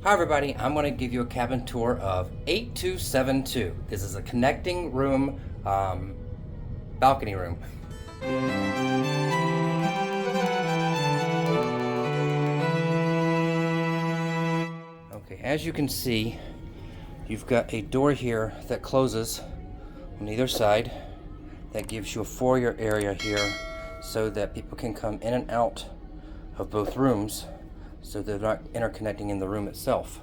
Hi everybody, I'm going to give you a cabin tour of 8272. This is a connecting room, balcony room. Okay, as you can see, you've got a door here that closes on either side. That gives you a foyer area here so that people can come in and out of both rooms, so they're not interconnecting in the room itself.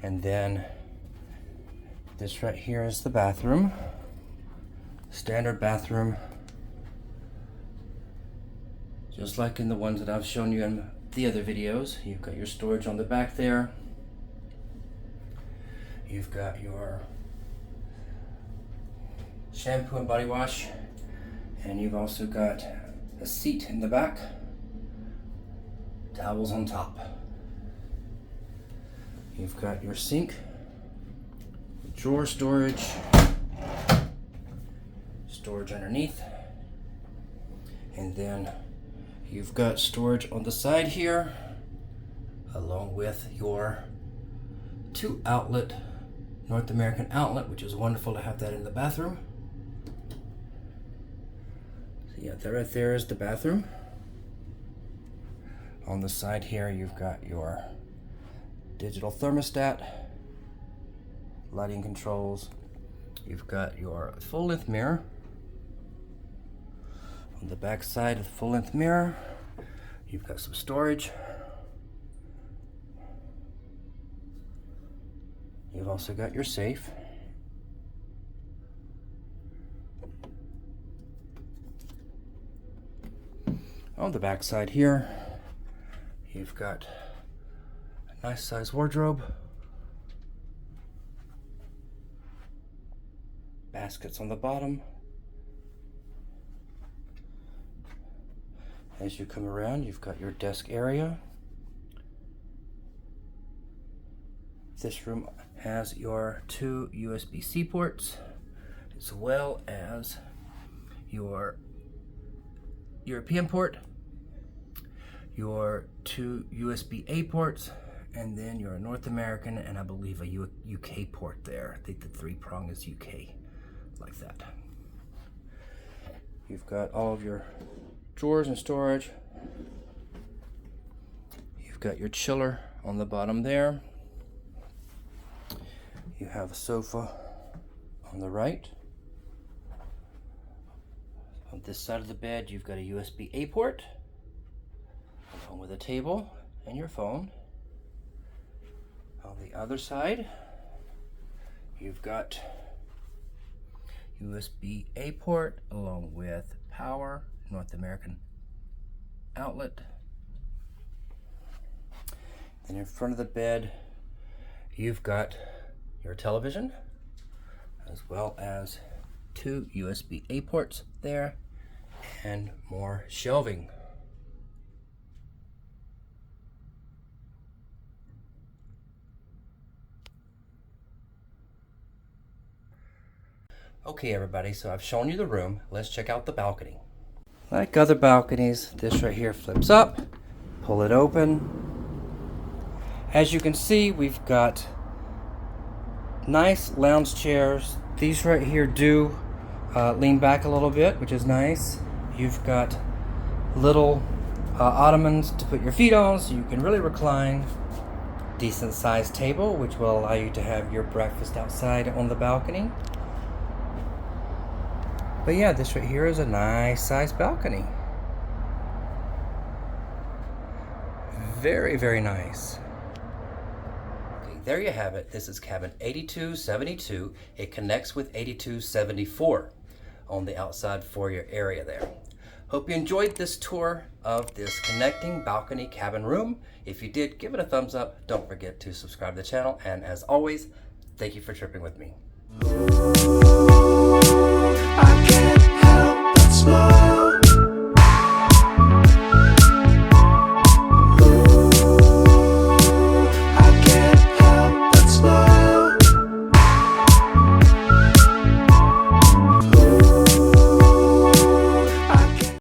And then this right here is the bathroom. Standard bathroom, just like in the ones that I've shown you in the other videos. You've got your storage on the back there. You've got your shampoo and body wash, and you've also got a seat in the back, towels on top. You've got your sink, drawer storage underneath, and then you've got storage on the side here, along with your 2-outlet North American outlet, which is wonderful to have that in the bathroom. So yeah, that right there is the bathroom. On the side here, you've got your digital thermostat, lighting controls. You've got your full-length mirror. On the back side of the full-length mirror, you've got some storage. You've also got your safe. On the back side here, you've got a nice size wardrobe, baskets on the bottom. As you come around, you've got your desk area. This room has your 2 USB-C ports, as well as your European port, your 2 USB-A ports, and then your North American and I believe a UK port there. I think the 3-prong is UK, like that. You've got all of your drawers and storage. You've got your chiller on the bottom there. You have a sofa on the right. On this side of the bed, you've got a USB-A port, along with a table and your phone. On the other side, you've got USB-A port along with power, North American outlet. Then in front of the bed, you've got your television, as well as 2 USB-A ports there, and more shelving. Okay everybody, so I've shown you the room. Let's check out the balcony. Like other balconies, this right here flips up, pull it open. As you can see, we've got nice lounge chairs. These right here do lean back a little bit, which is nice. You've got little ottomans to put your feet on, so you can really recline. Decent sized table, which will allow you to have your breakfast outside on the balcony. But yeah, this right here is a nice sized balcony. Very, very nice. Okay, there you have it. This is cabin 8272. It connects with 8274 on the outside foyer area there. Hope you enjoyed this tour of this connecting balcony cabin room. If you did, give it a thumbs up. Don't forget to subscribe to the channel. And as always, thank you for tripping with me.